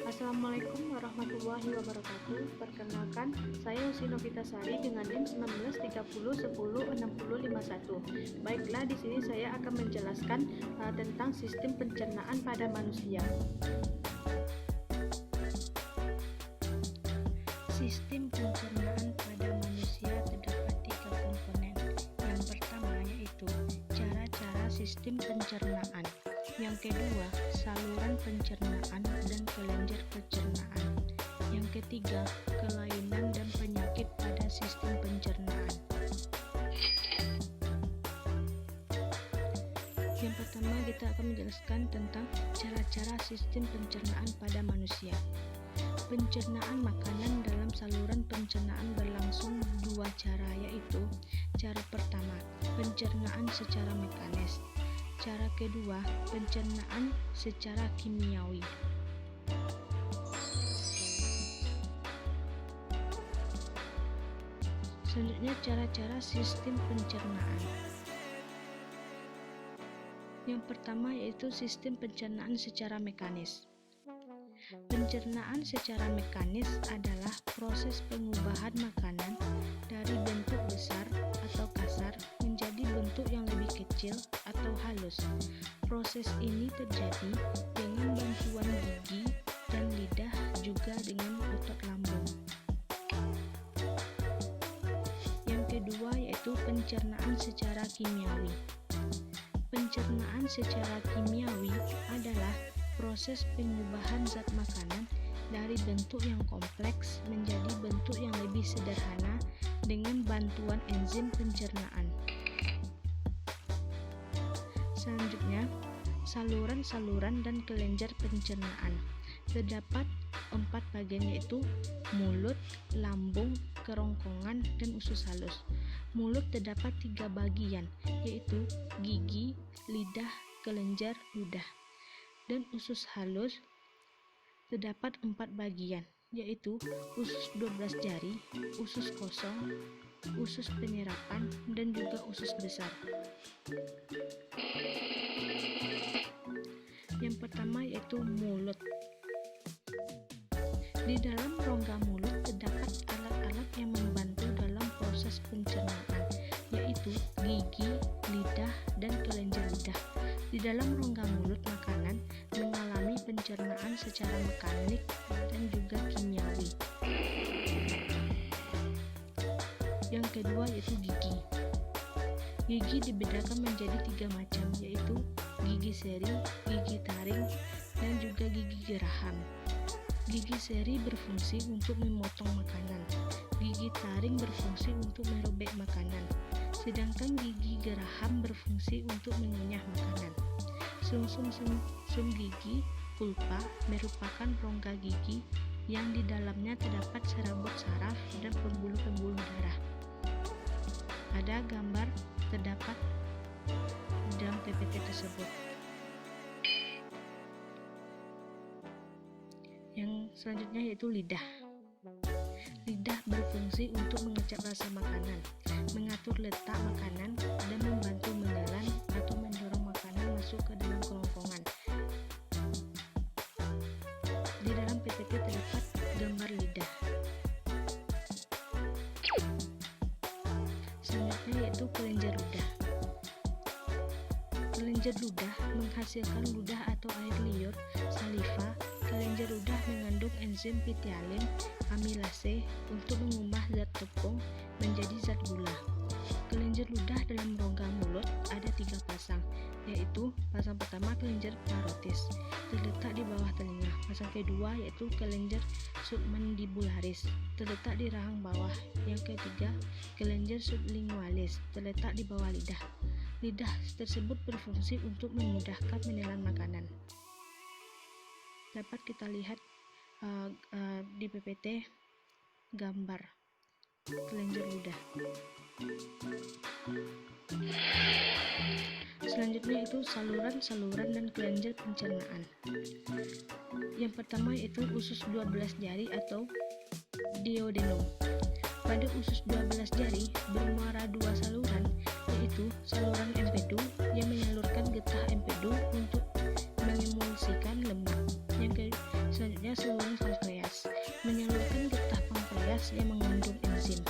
Assalamualaikum warahmatullahi wabarakatuh. Perkenalkan, saya Usi Novitasari dengan NIM 1930106051. Baiklah, di sini saya akan menjelaskan tentang sistem pencernaan pada manusia. Sistem pencernaan pada manusia terdapat 3 komponen. Yang pertama yaitu cara-cara sistem pencernaan. Yang kedua, saluran pencernaan dan kelenjar pencernaan. Yang ketiga, kelainan dan penyakit pada sistem pencernaan. Yang pertama, kita akan menjelaskan tentang cara-cara sistem pencernaan pada manusia. Pencernaan makanan dalam saluran pencernaan berlangsung 2 cara, yaitu cara pertama, pencernaan secara mekanis. Cara kedua, pencernaan secara kimiawi. Selanjutnya, cara-cara sistem pencernaan. Yang pertama yaitu sistem pencernaan secara mekanis. Pencernaan secara mekanis adalah proses pengubahan makanan dari bentuk besar atau kasar menjadi bentuk yang lebih kecil atau halus. Proses ini terjadi dengan bantuan gigi dan lidah, juga dengan otot lambung. Yang kedua yaitu pencernaan secara kimiawi. Pencernaan secara kimiawi adalah proses pengubahan zat makanan dari bentuk yang kompleks menjadi bentuk yang lebih sederhana dengan bantuan enzim pencernaan. Selanjutnya, saluran-saluran dan kelenjar pencernaan. Terdapat 4 bagian yaitu mulut, lambung, kerongkongan, dan usus halus. Mulut terdapat 3 bagian yaitu gigi, lidah, kelenjar, ludah. Dan usus halus terdapat 4 bagian yaitu usus 12 jari, usus kosong, usus penyerapan, dan juga usus besar. Yang pertama yaitu mulut. Di dalam rongga mulut terdapat alat-alat yang membantu dalam proses pencernaan, yaitu gigi, lidah, dan kelenjar lidah. Di dalam rongga mulut makanan mengalami pencernaan secara mekanik dan juga kimiawi. Yang kedua yaitu gigi. Gigi dibedakan menjadi 3 macam, yaitu gigi seri, gigi taring, dan juga gigi geraham. Gigi seri berfungsi untuk memotong makanan. Gigi taring berfungsi untuk merobek makanan. Sedangkan gigi geraham berfungsi untuk mengunyah makanan. Sumsum gigi pulpa merupakan rongga gigi yang di dalamnya terdapat serabut saraf dan pembuluh-pembuluh darah. Ada gambar terdapat dalam PPT tersebut. Yang selanjutnya yaitu lidah. Lidah berfungsi untuk mengecap rasa makanan, mengatur letak makanan, dan membantu menelan atau mendorong makanan masuk ke dalam kerongkongan. Di dalam PPT terdapat gambar lidah. Selanjutnya yaitu kelenjar ludah. Kelenjar ludah menghasilkan ludah atau air liur, saliva. Kelenjar ludah mengandung enzim pitialin amilase untuk mengubah zat tepung menjadi zat gula. Kelenjar ludah dalam rongga mulut ada 3 pasang, yaitu pasang pertama kelenjar parotis, terletak di bawah telinga. Pasang kedua yaitu kelenjar submandibularis, terletak di rahang bawah. Yang ketiga, kelenjar sublingualis, terletak di bawah lidah. Lidah tersebut berfungsi untuk memudahkan menelan makanan. Dapat kita lihat di PPT gambar kelenjar ludah. Selanjutnya itu saluran-saluran dan kelenjar pencernaan. Yang pertama yaitu usus 12 jari atau duodenum. Pada usus 12 jari bermuara 2 saluran, yaitu saluran empedu yang menyalurkan getah empedu untuk mengemulsikan lemak. Selanjutnya saluran pankreas menyalurkan getah pankreas yang mengandung enzim.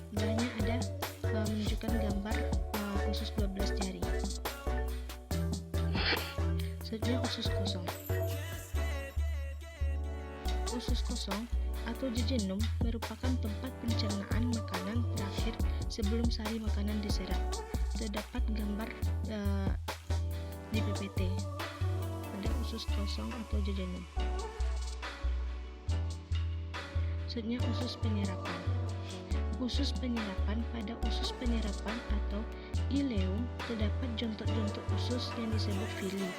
Berikutnya ada menunjukkan gambar usus 12 jari. Selanjutnya usus kosong. Usus kosong atau jejunum merupakan tempat pencernaan makanan terakhir sebelum sari makanan diserap. Terdapat gambar di PPT pada usus kosong atau jejunum. Selanjutnya usus penyerapan. Usus penyerapan. Pada usus penyerapan atau ileum terdapat jontok-jontok usus yang disebut villi.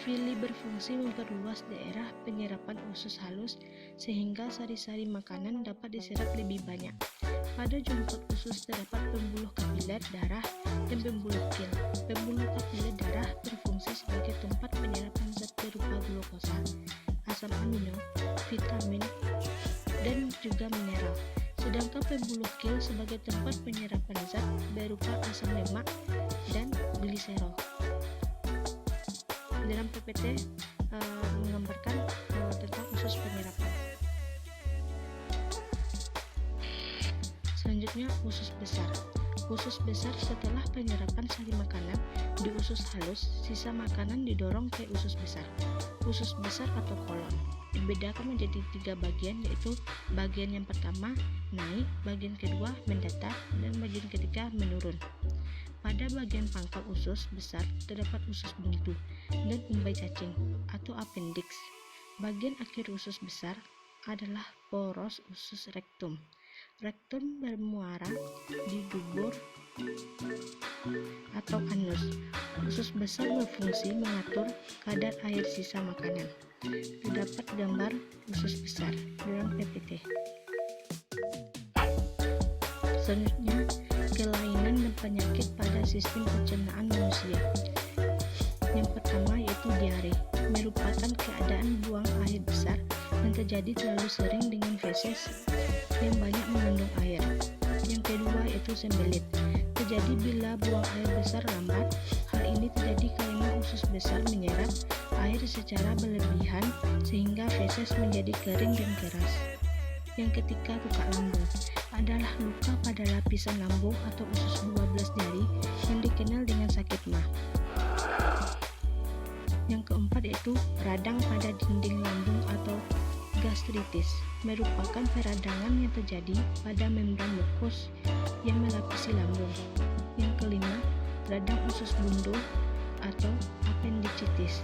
Villi berfungsi memperluas daerah penyerapan usus halus sehingga sari-sari makanan dapat diserap lebih banyak. Pada jontot usus terdapat pembuluh kapiler darah dan pembuluh kil. Pembuluh kapiler darah berfungsi sebagai tempat penyerapan zat berupa glukosa, asam amino, vitamin, dan juga mineral. Sedangkan pembuluh kil sebagai tempat penyerapan zat berupa asam lemak dan gliserol. Dalam PPT menggambarkan tentang usus penyerapan. Selanjutnya usus besar. Usus besar setelah penyerapan sari makanan di usus halus, sisa makanan didorong ke usus besar. Usus besar atau kolon dibedakan menjadi 3 bagian, yaitu bagian yang pertama naik, bagian kedua mendatar, dan bagian ketiga menurun. Pada bagian pangkal usus besar terdapat usus buntu dan umbai cacing atau appendix. Bagian akhir usus besar adalah poros usus rektum. Rektum bermuara di dubur atau anus. Usus besar berfungsi mengatur kadar air sisa makanan. Terdapat gambar usus besar dalam PPT. Selanjutnya, kelainan dan penyakit pada sistem pencernaan manusia. Yang pertama yaitu diare, merupakan keadaan buang air besar yang terjadi terlalu sering dengan feses yang banyak mengandung air. Yang kedua yaitu sembelit, terjadi bila buang air besar lambat. Hal ini terjadi karena usus besar menyerap air secara berlebihan sehingga feses menjadi kering dan keras. Yang ketiga, luka lambung adalah luka pada lapisan lambung atau usus 12 jari yang dikenal dengan sakit mah. Yang keempat yaitu radang pada dinding lambung atau gastritis, merupakan peradangan yang terjadi pada membran mukus yang melapisi lambung. Yang kelima, radang usus buntu atau appendicitis.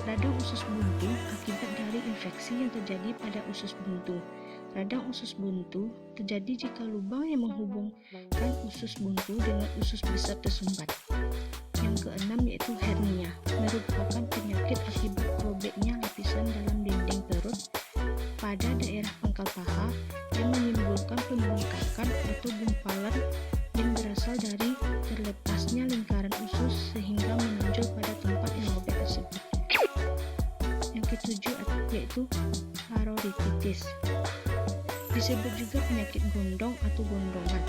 Radang usus buntu akibat dari infeksi yang terjadi pada usus buntu. Radang usus buntu terjadi jika lubang yang menghubungkan usus buntu dengan usus besar tersumbat. Yang keenam yaitu hernia, merupakan penyakit akibat robeknya lapisan dalam dinding perut pada daerah pangkal paha yang menimbulkan pembengkakan atau gumpalan yang berasal dari terlepasnya lingkaran usus sehingga menonjol pada tempat yang robek tersebut. Yang ketujuh yaitu parotititis, disebut juga penyakit gondong atau gondongan.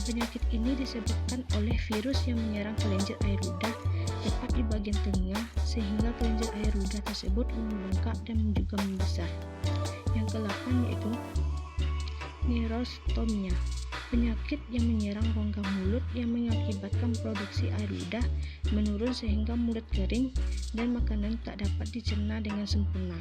Penyakit ini disebabkan oleh virus yang menyerang kelenjar air ludah tepat di bagian tengah sehingga kelenjar air ludah tersebut membengkak dan juga membesar. Yang ke-8 yaitu neurostomia, penyakit yang menyerang rongga mulut yang mengakibatkan produksi air ludah menurun sehingga mulut kering dan makanan tak dapat dicerna dengan sempurna.